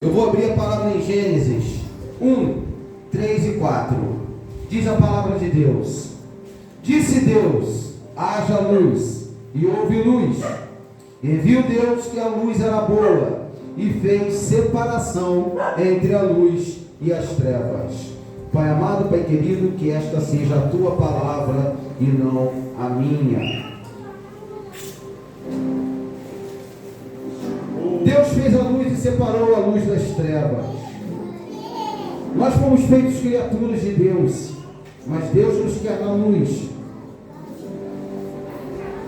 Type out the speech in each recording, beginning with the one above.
Eu vou abrir a palavra em Gênesis 1, 3 e 4. Diz a palavra de Deus: Disse Deus, haja luz, e houve luz. E viu Deus que a luz era boa, e fez separação entre a luz e as trevas. Pai amado, Pai querido, que esta seja a tua palavra e não a minha. Deus fez a luz e separou a luz das trevas. Nós fomos feitos criaturas de Deus, mas Deus nos quer na luz.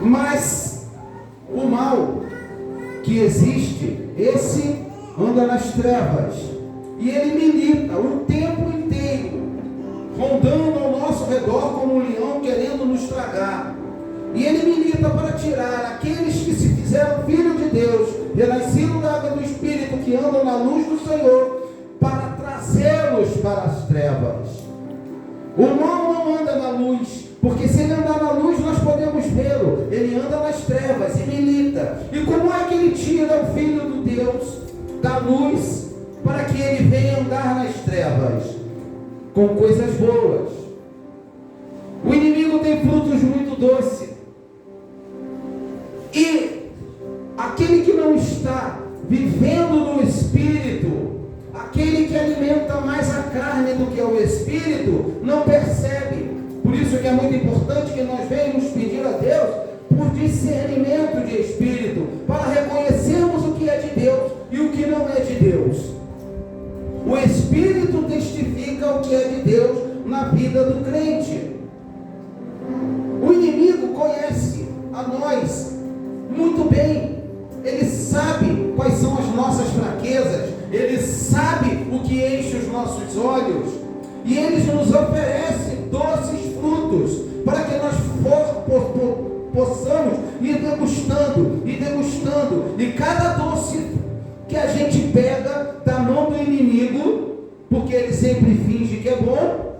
Mas o mal que existe, esse anda nas trevas, e ele milita o tempo inteiro, rondando ao nosso redor como um leão, querendo nos tragar. E ele milita para tirar aqueles que se fizeram filhos de Deus, renascidos da água do Espírito, que andam na luz do Senhor, para trazê-los para as trevas. O mal não anda na luz, porque se ele andar na luz, nós podemos vê-lo. Ele anda nas trevas e milita. E como é que ele tira o Filho de Deus da luz, para que ele venha andar nas trevas? Com coisas boas. O inimigo tem frutos muito doces. E aquele que não está vivendo no Espírito, aquele que alimenta mais a carne do que o Espírito, não percebe. Por isso que é muito importante que nós venhamos pedir a Deus por discernimento de Espírito, para reconhecermos o que é de Deus e o que não é de Deus. O Espírito testifica o que é de Deus na vida do crente. O inimigo conhece a nós muito bem. Ele sabe quais são as nossas fraquezas. Ele sabe o que enche os nossos olhos. E ele nos oferece doces frutos para que nós possamos ir degustando e degustando. E cada doce que a gente pega da mão do inimigo, porque ele sempre finge que é bom,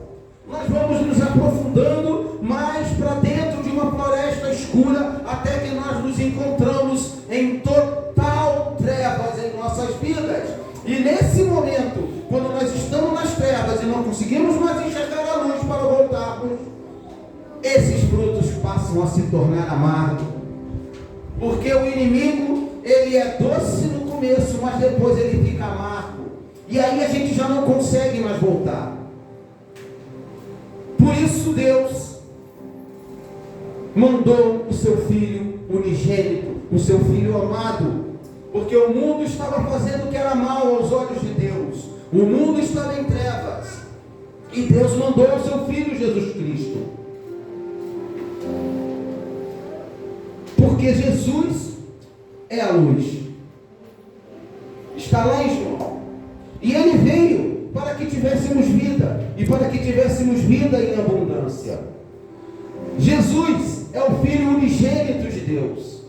nós vamos nos aprofundando mais para dentro de uma floresta escura, até que nós nos encontramos em total trevas em nossas vidas. E nesse momento, quando nós estamos nas trevas e não conseguimos mais enxergar a luz para voltarmos, esses frutos passam a se tornar amargos. Porque o inimigo, ele é doce no começo, mas depois ele fica amargo. E aí a gente já não consegue mais voltar. Por isso Deus mandou o seu Filho unigênito, o seu Filho amado, porque o mundo estava fazendo o que era mal aos olhos de Deus. O mundo estava em trevas, e Deus mandou o seu Filho Jesus Cristo, porque Jesus é a luz. Está lá em João. E ele veio para que tivéssemos vida, e para que tivéssemos vida em abundância. Jesus é o Filho unigênito de Deus.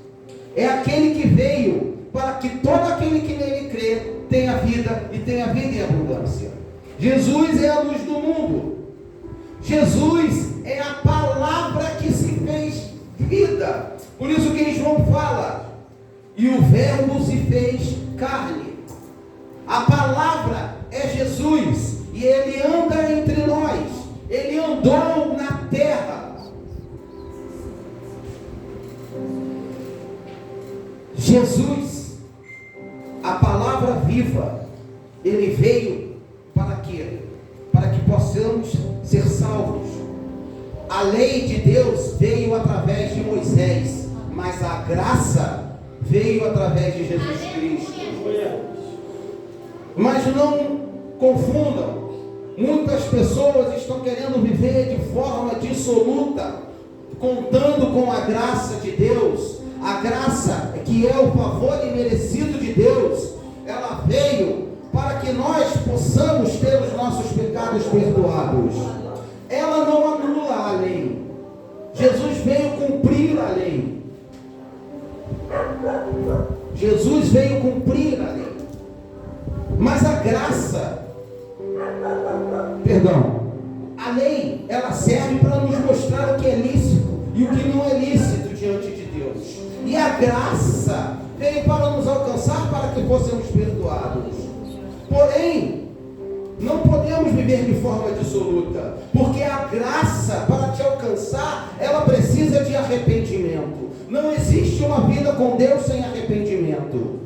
É aquele que veio para que todo aquele que nele crê tenha vida, e tenha vida em abundância. Jesus é a luz do mundo. Jesus é a palavra que se fez vida. Por isso que em João fala: e o verbo se fez carne. A palavra é Jesus, e ele anda entre nós. Ele andou na terra. Jesus, a palavra viva, ele veio para quê? Para que possamos ser salvos. A lei de Deus veio através de Moisés, mas a graça veio através de Jesus Cristo. Mas não confundam, muitas pessoas estão querendo viver de forma dissoluta, contando com a graça de Deus. A graça, que é o favor imerecido de Deus, ela veio para que nós possamos ter os nossos pecados perdoados. Ela não anula a lei. Jesus veio cumprir a lei. Jesus veio cumprir a lei. Mas a graça, a lei, ela serve para nos mostrar o que é lícito e o que não é lícito diante de Deus. E a graça veio para nos alcançar, para que fossemos perdoados. arrepender de forma absoluta, porque a graça para te alcançar, ela precisa de arrependimento. Não existe uma vida com Deus sem arrependimento.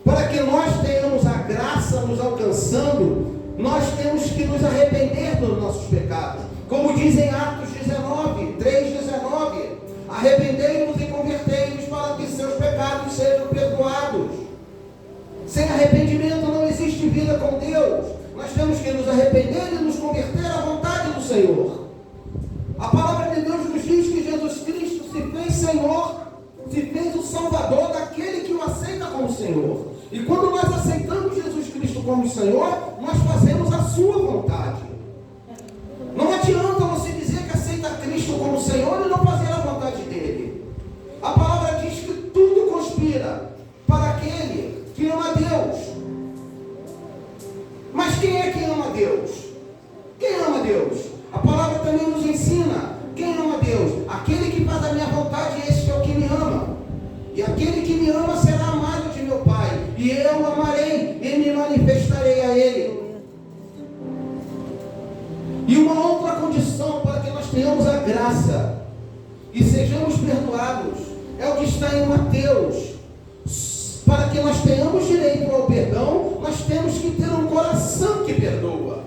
Para que nós tenhamos a graça nos alcançando, nós temos que nos arrepender dos nossos pecados. Como diz em Atos 19, 3:19, arrependei-vos e convertei-vos para que seus pecados sejam perdoados. Sem arrependimento não existe vida com Deus. Nós temos que nos arrepender e nos converter à vontade do Senhor. A palavra de Deus nos diz que Jesus Cristo se fez Senhor, se fez o Salvador daquele que o aceita como Senhor. E quando nós aceitamos Jesus Cristo como Senhor, nós fazemos a sua vontade. Não adianta você dizer que aceita Cristo como Senhor e não fazer a vontade dele. A palavra diz que tudo conspira para aquele que ama a Deus. Mas quem é que ama a Deus? Quem ama a Deus? A palavra também nos ensina: quem ama a Deus? Aquele que faz a minha vontade, esse é o que me ama. E aquele que me ama será amado de meu Pai, e eu amarei e me manifestarei a ele. E uma outra condição para que nós tenhamos a graça e sejamos perdoados é o que está em Mateus. Para que nós tenhamos direito ao perdão, nós temos que ter um coração que perdoa.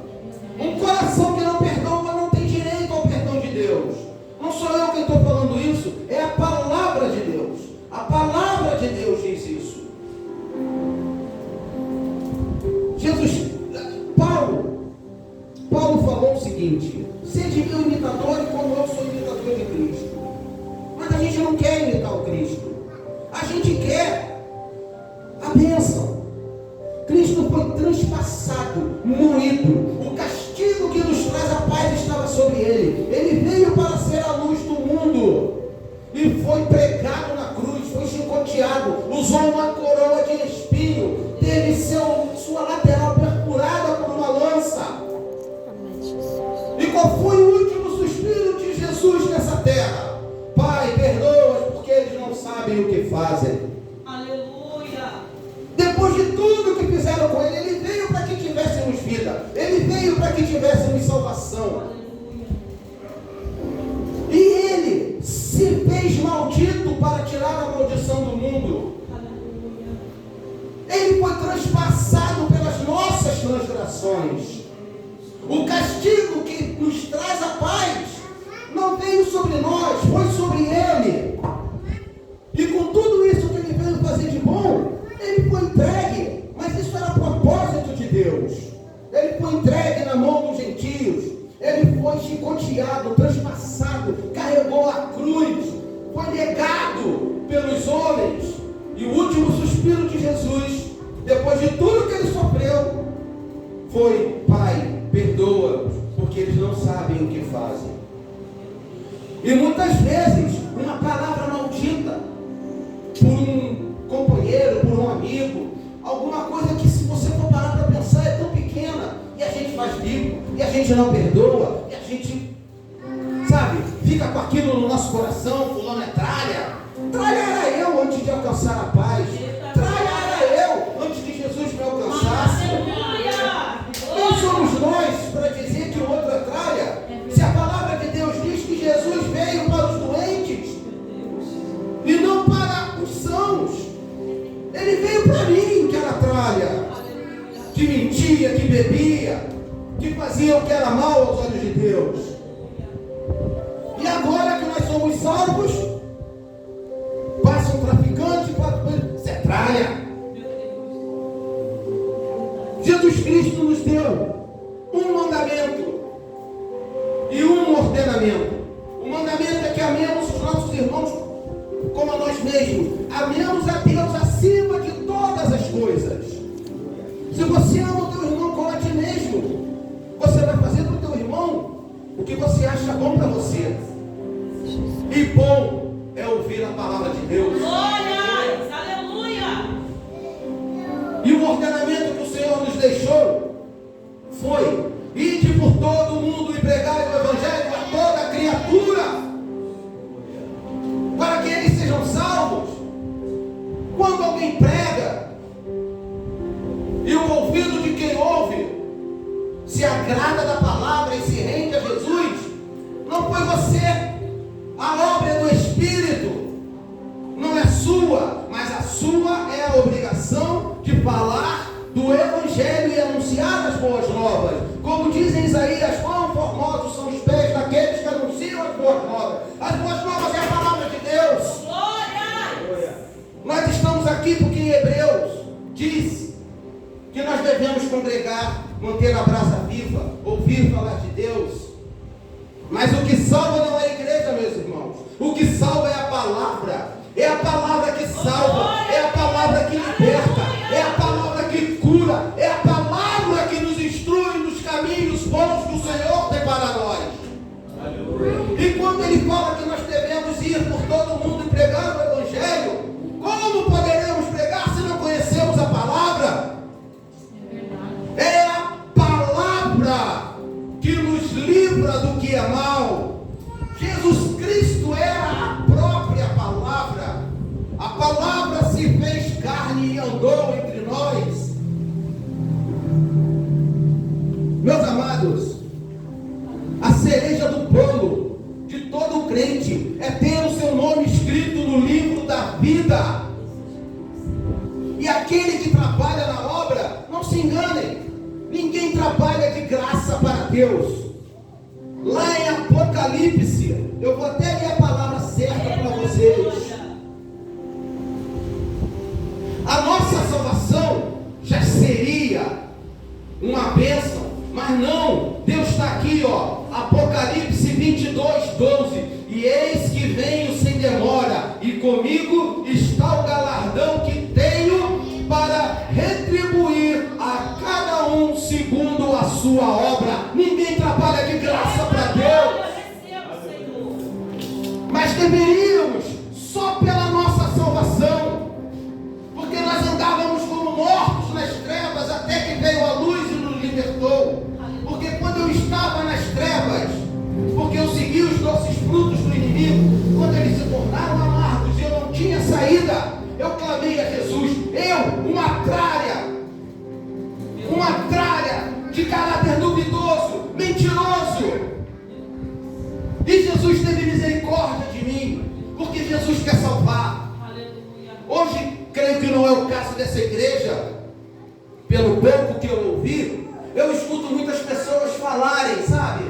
Um coração que não perdoa não tem direito ao perdão de Deus. Não sou eu quem estou falando isso, é a palavra de Deus. A palavra de Deus diz isso. Paulo falou o seguinte: sede meu imitador e como eu sou imitador de Cristo. Mas a gente não quer imitar o Cristo. A gente quer a bênção. Cristo foi transpassado, moído. O castigo que nos traz a paz estava sobre ele. Ele veio para ser a luz do mundo. E foi pregado na cruz, foi chicoteado, usou uma coroa de espinho, teve sua lateral perfurada por uma lança. E qual foi o último suspiro de Jesus nessa terra? Pai, perdoa-os porque eles não sabem o que fazem. Aleluia! Depois de tudo que fizeram com ele, ele veio para que tivéssemos vida. Ele veio para que tivéssemos salvação. Aleluia! E ele se fez maldito para tirar a maldição do mundo. Aleluia! Ele foi transpassado pelas nossas transgressões. O castigo que nos traz a paz não veio sobre nós, foi sobre ele. E com tudo isso que ele veio fazer de bom, ele foi entregue. Mas isso era propósito de Deus. Ele foi entregue na mão dos gentios. Ele foi chicoteado, transpassado, carregou a cruz, foi negado pelos homens. E o último suspiro de Jesus, depois de tudo que ele sofreu, foi: Pai, perdoa-os, porque eles não sabem o que fazem. E muitas vezes, uma palavra maldita, por um companheiro, por um amigo, alguma coisa que, se você for parar para pensar, é tão pequena, e a gente faz bico, e a gente não perdoa, e a gente, sabe, fica com aquilo no nosso coração. Fulano é tralha. Tralha era eu antes de alcançar a paz. Tralha era eu antes que Jesus me alcançasse. Quem somos nós para dizer que o outro é tralha? Se a palavra de Deus diz que Jesus veio para os doentes e não para os sãos. Ele veio para mim, que era tralha, que mentia, que bebia, que fazia o que era mal aos olhos de Deus. E agora que nós somos salvos, passa um traficante, você é tralha. Jesus Cristo nos deu um mandamento e um ordenamento. O mandamento é que amemos os nossos irmãos como a nós mesmos. Amemos a Deus acima de todas as coisas. Se você ama o teu irmão como a ti mesmo, você vai fazer para o teu irmão o que você acha bom para você. E bom é ouvir a palavra de Deus. Glória! Aleluia! E o ordenamento que o Senhor nos deixou foi: ide por todo o mundo e pregai o evangelho a toda criatura, para que eles sejam salvos. Quando alguém prega e o ouvido de quem ouve se se agrada da palavra e se rende a Jesus, não foi você. A obra é do Espírito, não é sua, mas a sua é a obrigação de falar do Evangelho e anunciar as boas novas. Como diz em Isaías, quão formosos são os pés daqueles que anunciam as boas novas. As boas novas é a palavra de Deus. Glória! Nós estamos aqui porque em Hebreus diz que nós devemos congregar, manter a brasa viva, ouvir falar de Deus. Mas o que salva não é a igreja, meus irmãos. O que salva é a palavra. É a palavra que salva. É a palavra que liberta. É a palavra que cura. É a palavra que nos instrui nos caminhos bons que o Senhor tem para nós. E quando Ele fala que nós devemos ir por todo mundo e pregar o Evangelho, como poderemos pregar se não conhecemos a palavra? É a palavra que nos livra do que é mal. Jesus Cristo era a própria palavra. A palavra se fez carne e andou entre nós. Meus amados, a cereja do bolo de todo crente é ter o seu nome escrito no livro da vida. E aquele que trabalha na obra, não se enganem, ninguém trabalha de graça para Deus. Lá em Apocalipse, eu vou até ler a palavra certa para vocês. A nossa salvação já seria uma bênção, mas não. Deus está aqui, ó, Apocalipse 22:12. E eis que venho sem demora, e comigo está o galardão que tenho para retribuir a cada um segundo a sua obra. Ninguém trabalha de graça para Deus. Mas deveríamos, só pela nossa salvação, porque nós andávamos como mortos nas trevas, até que veio a luz e nos libertou. Porque quando eu estava nas trevas, porque eu segui os doces frutos do inimigo, quando eles se tornaram amargos e eu não tinha saída, eu clamei a Jesus. Uma tralha de caráter duvidoso, mentiroso. E Jesus teve misericórdia de mim, porque Jesus quer salvar. Aleluia. Hoje, creio que não é o caso dessa igreja, pelo pouco que eu ouvi, eu escuto muitas pessoas falarem, sabe,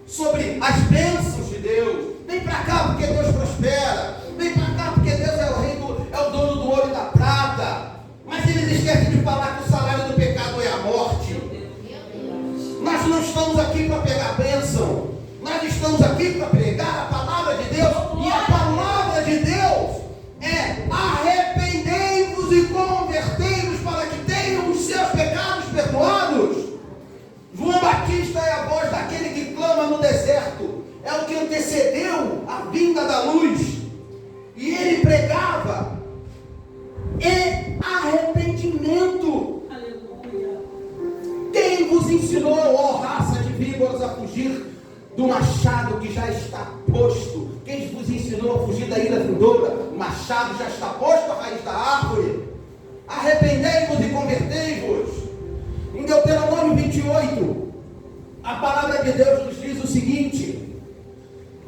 sobre as bênçãos de Deus. Vem para cá porque Deus prospera. Vem para cá porque Deus é o rei, é o dono do ouro e da prata. Mas eles esquecem de falar que o salário do pecado é a morte. Nós não estamos aqui para pegar bênção. Nós estamos aqui para pregar a palavra de Deus. E a palavra de Deus é: arrependei-vos e convertei-vos para que tenham os seus pecados perdoados. João Batista é a voz daquele que clama no deserto. É o que antecedeu a vinda da luz. E ele pregava arrependimento. Aleluia. Quem vos ensinou, ó raça de víboras, a fugir do machado que já está posto? Quem vos ensinou a fugir da ira vindoura? O machado já está posto à raiz da árvore. Arrependei-vos e convertei-vos. Em Deuteronômio 28, a palavra de Deus nos diz o seguinte: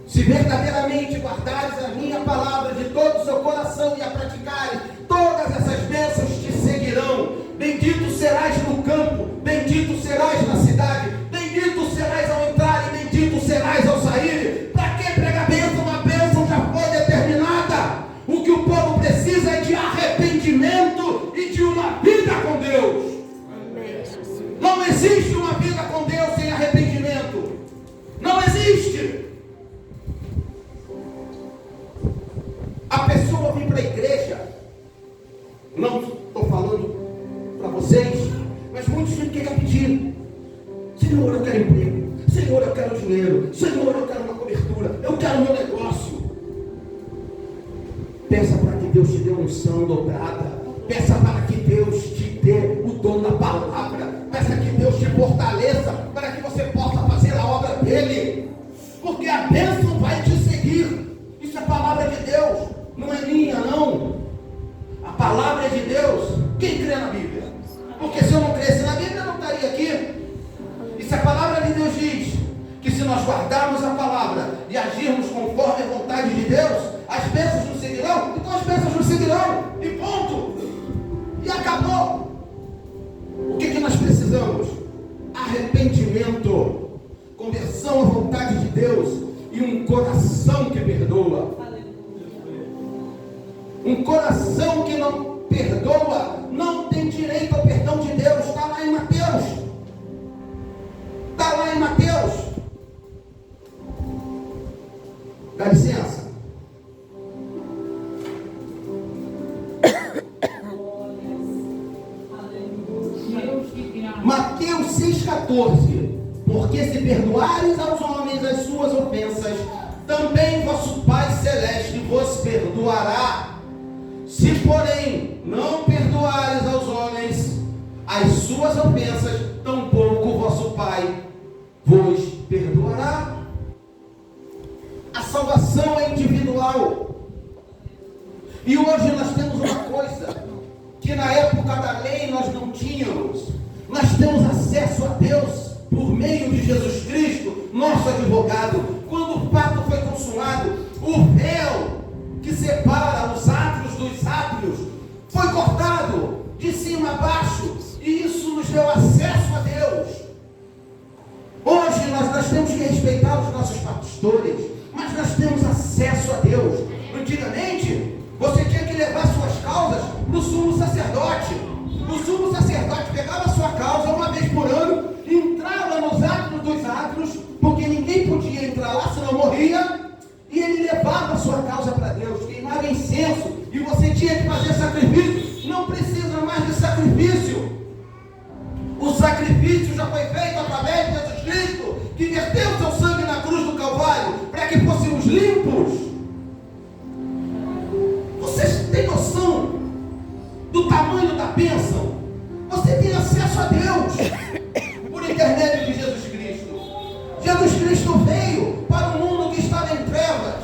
se verdadeiramente guardares a minha palavra de todo o seu coração e a praticares, todas essas bênçãos te seguirão. Bendito serás no campo, bendito serás na cidade, bendito serás ao entrar e bendito serás ao sair. Para que pregar bênção? Uma bênção já foi determinada. O que o povo precisa é de arrependimento e de uma vida com Deus. Não existe uma vida com Deus sem arrependimento. Não existe. A pessoa vem para a igreja, não estou falando para vocês, mas muitos ficam pedindo: Senhor, eu quero emprego, Senhor, eu quero dinheiro, Senhor, eu quero uma cobertura, eu quero meu negócio. Peça para que Deus te dê unção dobrada. Peça para que Deus te dê o dom da palavra. Peça que Deus te fortaleça para que você possa fazer a obra dele. Porque a bênção vai te seguir. Isso é palavra de Deus, não é minha, não. A palavra é de Deus. Quem crê na Bíblia? Porque se eu não cresce na Bíblia, eu não estaria aqui. Isso é palavra se nós guardarmos a palavra e agirmos conforme a vontade de Deus, as bênçãos nos seguirão, então as bênçãos nos seguirão, e ponto. E acabou. O que nós precisamos? Arrependimento, conversão à vontade de Deus e um coração que perdoa. Um coração que não perdoa não tem direito ao perdão de Deus. Está lá em Mateus. Está lá em Mateus. Dá licença. Mateus 6,14. Porque se perdoares aos homens as suas ofensas, também vosso Pai Celeste vos perdoará. Se, porém, não perdoares aos homens as suas ofensas, tampouco vosso Pai vos perdoará. A salvação é individual. E hoje nós temos uma coisa que na época da lei nós não tínhamos. Nós temos acesso a Deus por meio de Jesus Cristo, nosso advogado. Quando o pacto foi consumado, o véu que separa os átrios dos átrios foi cortado de cima a baixo, e isso nos deu acesso a Deus. Hoje nós temos que respeitar os nossos pastores, mas nós temos acesso a Deus. Antigamente você tinha que levar suas causas para o sumo sacerdote. O sumo sacerdote pegava a sua causa uma vez por ano, entrava nos átrios dos átrios, porque ninguém podia entrar lá senão morria, e ele levava a sua causa para Deus, queimava incenso, e você tinha que fazer sacrifício. Não precisa mais de sacrifício. O sacrifício já foi feito através de Jesus Cristo, que verteu seu sangue na cruz do Calvário, para que fôssemos limpos. Vocês têm noção do tamanho da bênção? Você tem acesso a Deus por intermédio de Jesus Cristo. Jesus Cristo veio para o mundo que estava em trevas,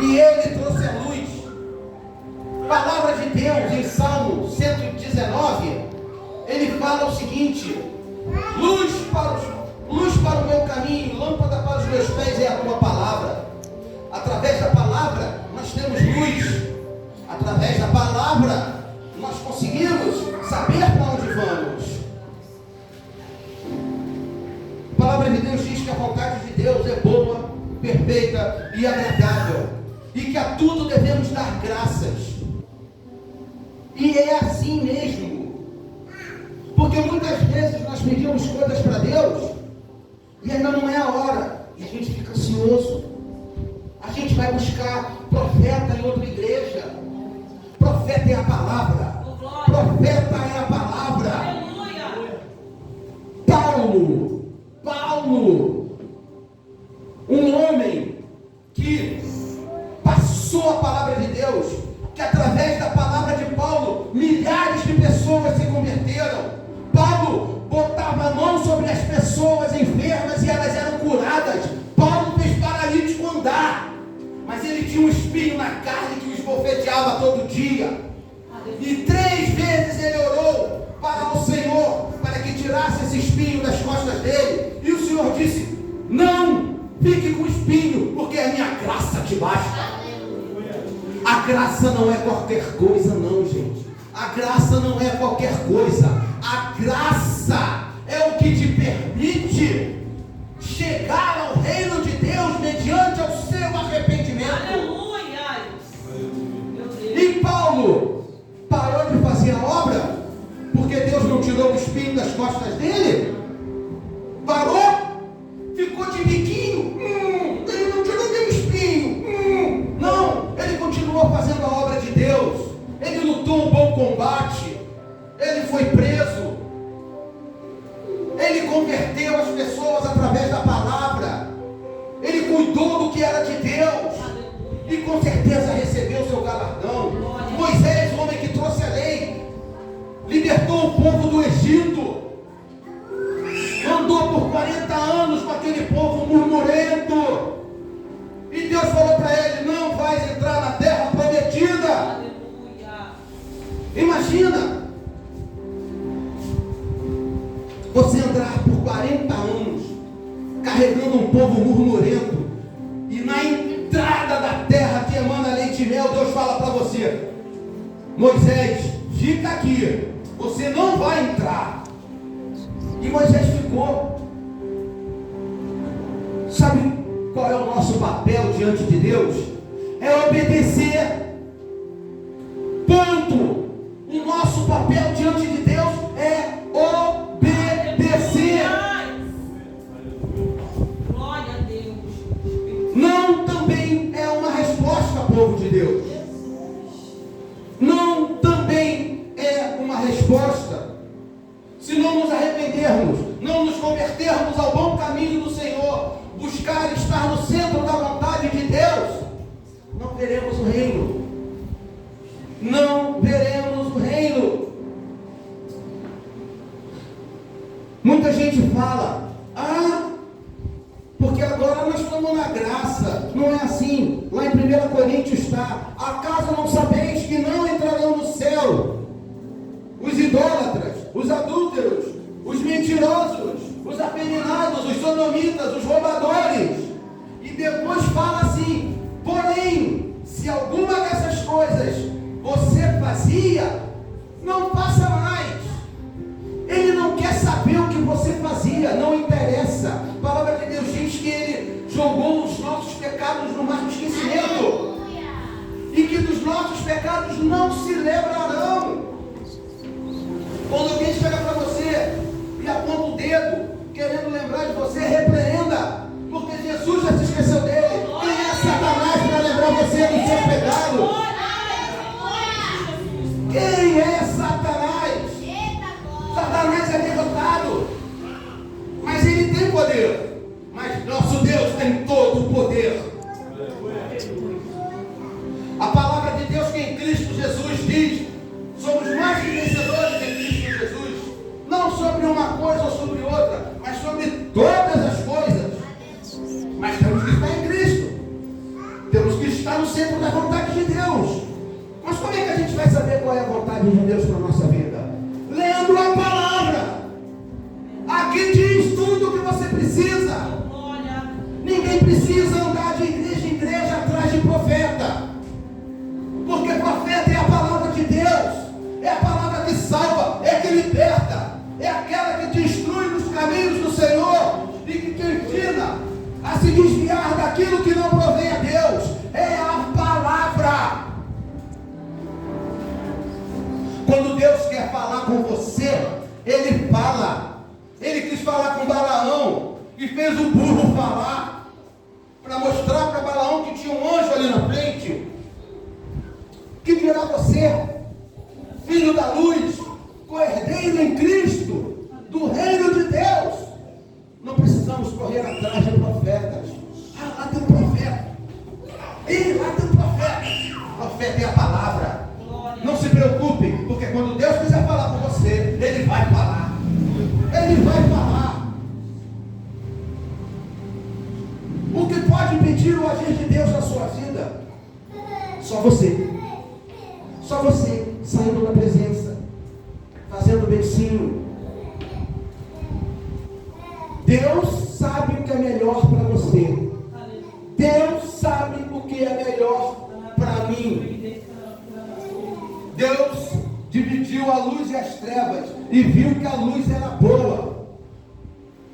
e Ele trouxe a luz. Palavra de Deus em Salmo 119, Ele fala o seguinte: luz para o meu caminho, lâmpada para os meus pés é a tua palavra. Através da palavra nós temos luz. Através da palavra nós conseguimos saber para onde vamos. A palavra de Deus diz que a vontade de Deus é boa, perfeita e agradável, e que a tudo devemos dar graças. E é assim mesmo, porque muitas vezes nós pedimos coisas para Deus e ainda não é a hora, e a gente fica ansioso. A gente vai buscar profeta em outra igreja. Profeta é a palavra. Profeta é a palavra. Paulo, um homem que passou a palavra de Deus, que através da palavra de Paulo, milhares de pessoas se converteram. Paulo botava a mão sobre as pessoas enfermas e elas eram curadas. Paulo fez paralítico andar, mas ele tinha um espinho na carne que o esbofeteava todo dia. E 3 vezes ele orou para o Senhor, para que tirasse esse espinho das costas dele. E o Senhor disse: não, fique com o espinho, porque a minha graça te basta. A graça não é qualquer coisa não, gente. A graça não é qualquer coisa. A graça é o que te permite chegar ao reino de Deus mediante o seu arrependimento. Aleluia! E Paulo parou de fazer a obra porque Deus não tirou o espinho das costas dele? Parou? Ficou de biquinho? Ele não tirou nem o espinho. Não, ele continuou fazendo a obra de Deus. Ele lutou um bom combate. Ele foi preso. Ele converteu as pessoas através da palavra. Ele cuidou do que era de Deus. E com certeza recebeu seu galardão. Moisés, o homem que trouxe a lei, libertou o povo do Egito. Andou por 40 anos com aquele povo murmurento. E Deus falou para ele: não vais entrar na terra prometida. Imagina. você andar por 40 anos carregando um povo murmurento, e na entrada da terra que emana leite e mel, Deus fala para você: Moisés, fica aqui, você não vai entrar. E Moisés ficou. Sabe qual é o nosso papel diante de Deus? É obedecer. Ponto. O nosso papel diante de Deus é obedecer. Glória a Deus. Não também é uma resposta, povo de Deus. Não também é uma resposta. Se não nos arrependermos, não nos convertermos ao bom caminho do Senhor, buscar estar no centro da vontade de Deus, não veremos o reino. Não veremos o reino. Muita gente fala: porque agora nós estamos na graça. Não é assim. Lá em 1 Coríntios está: acaso não sabeis que não entrarão no céu os idólatras, os adúlteros, os mentirosos, os afeminados, os sodomitas, os roubadores? E depois fala assim: porém, se alguma dessas coisas você fazia, não faça mais. Ele não quer saber o que você fazia, não interessa. A palavra de Deus diz que Ele jogou os nossos pecados no mar do esquecimento, e que dos nossos pecados não se lembrarão. Quando alguém chega para você e aponta o dedo, querendo lembrar de você, repreenda, porque Jesus já se esqueceu dele. Quem é Satanás para lembrar você do seu pecado? Quem é Satanás? Satanás é derrotado, mas ele tem poder. Mas nosso Deus tem todo o poder. A palavra de Deus que em Cristo Jesus diz: somos mais que vencedores em Cristo Jesus. Não sobre uma coisa ou sobre outra, mas sobre todas as coisas. Mas temos que estar em Cristo. Temos que estar no centro da vontade de Deus. Mas como é que a gente vai saber qual é a vontade de Deus para a nossa vida? Lendo a palavra. Aqui diz tudo o que você precisa. Ninguém precisa andar de igreja em igreja atrás de profeta, porque profeta é a palavra de Deus, é a palavra que salva, é a que liberta, é aquela que te instrui nos caminhos do Senhor e que te ensina a se desviar daquilo que não provém a Deus. É a palavra. Quando Deus quer falar com você, Ele fala. Ele quis falar com Balaão e fez o burro falar, para mostrar para Balaão que tinha um anjo ali na frente. Que dirá você, filho da luz, co-herdeiro em Cristo, do reino de Deus? Não precisamos correr atrás de profetas. Lá tem um profeta. Lá tem um profeta. Profeta é a palavra. Não se preocupe, porque quando Deus quiser falar com você, Ele vai falar. Ele vai falar. O que pode impedir o agir de Deus na sua vida? Só você. Só você saindo da presença, fazendo beicinho. Deus sabe o que é melhor para você. Deus sabe o que é melhor para mim. Deus dividiu a luz e as trevas e viu que a luz era boa.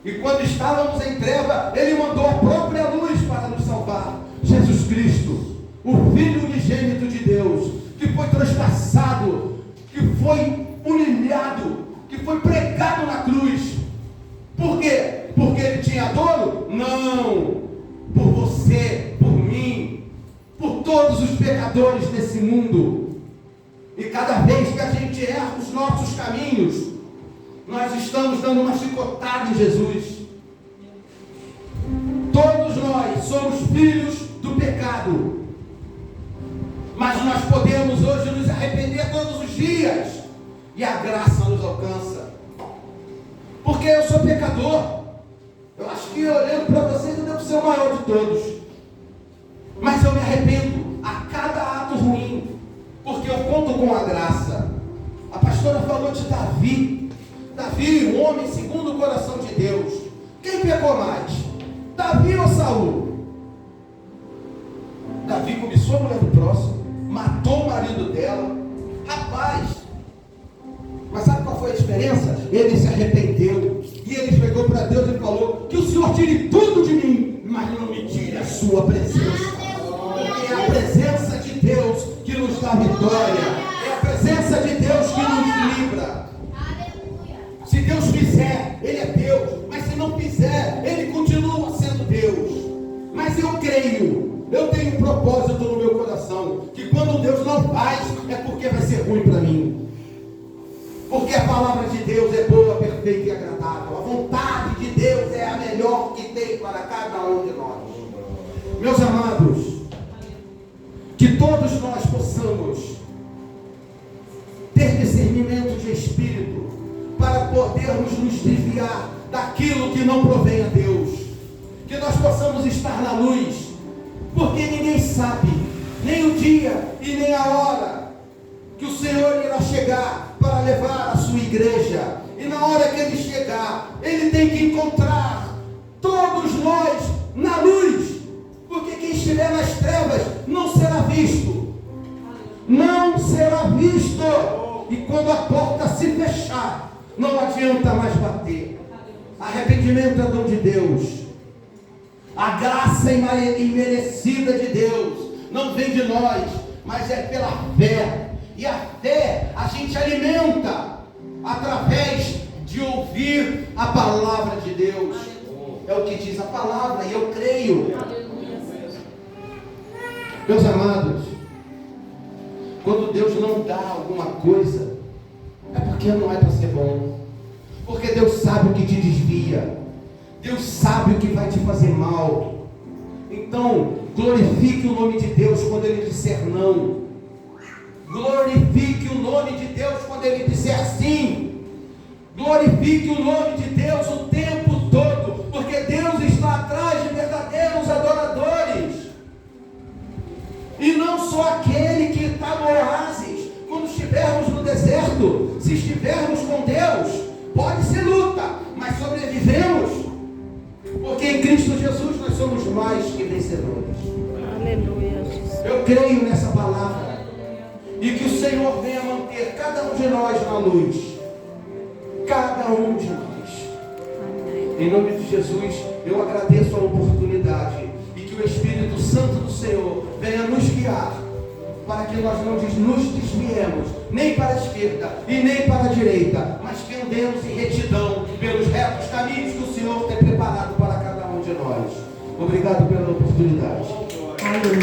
E quando estávamos em treva, Ele mandou a própria luz para nos salvar. Jesus Cristo, o Filho unigênito de Deus, que foi traspassado, que foi humilhado, que foi pregado na cruz. Por quê? Porque Ele tinha dono? Não. Por você, por mim, por todos os pecadores desse mundo. E cada vez que a gente erra os nossos caminhos, nós estamos dando uma chicotada em Jesus. Todos nós somos filhos do pecado, mas nós podemos hoje nos arrepender todos os dias, e a graça nos alcança. Porque eu sou pecador. Eu acho que olhando para vocês eu devo ser o maior de todos, mas eu me arrependo a cada ato ruim, porque eu conto com a graça. A pastora falou de Davi. Davi, um homem segundo o coração de Deus. Quem pecou mais? Davi ou Saul? Davi cobiçou a mulher do próximo, matou o marido dela. Rapaz, mas sabe qual foi a diferença? Ele se arrependeu e ele chegou para Deus e falou: que o Senhor tire tudo de mim, mas não me tire a sua presença. É a presença de Deus que nos dá vitória. É a presença de Deus que nos livra. Se Deus fizer, Ele é Deus. Mas se não fizer, Ele continua sendo Deus. Mas eu creio, eu tenho um propósito no meu coração, que quando Deus não faz, é porque vai ser ruim para mim. Porque a palavra de Deus é boa, perfeita e agradável. A vontade de Deus é a melhor que tem para cada um de nós. Meus amados, que todos nós possamos ter discernimento de espírito para podermos nos desviar daquilo que não provém a Deus. Que nós possamos estar na luz, porque ninguém sabe nem o dia e nem a hora que o Senhor irá chegar para levar a sua igreja. E na hora que Ele chegar, Ele tem que encontrar todos nós na luz, porque quem estiver nas trevas não será visto. Não será visto. E quando a porta se fechar, não adianta mais bater. Arrependimento é dom de Deus. A graça imerecida de Deus não vem de nós, mas é pela fé. E a fé a gente alimenta através de ouvir a palavra de Deus. É o que diz a palavra, e eu creio. Meus amados, quando Deus não dá alguma coisa, é porque não é para ser bom. Porque Deus sabe o que te desvia. Deus sabe o que vai te fazer mal. Então, glorifique o nome de Deus quando Ele disser não. Glorifique o nome de Deus quando Ele disser sim. Glorifique o nome de Deus o tempo todo, porque Deus está atrás de verdadeiros adoradores. E não só aquele que está no oásis. Quando estivermos no deserto, se estivermos com Deus, pode ser luta, mas sobrevivemos, porque em Cristo Jesus nós somos mais que vencedores. Aleluia, Jesus. Eu creio nessa palavra. E que o Senhor venha manter cada um de nós na luz. Cada um de nós. Amém. Em nome de Jesus, eu agradeço a oportunidade. E que o Espírito Santo do Senhor venha nos guiar, para que nós não nos desviemos, nem para a esquerda e nem para a direita, mas que andemos em retidão pelos retos caminhos que o Senhor tem preparado para cada um de nós. Obrigado pela oportunidade. Aleluia.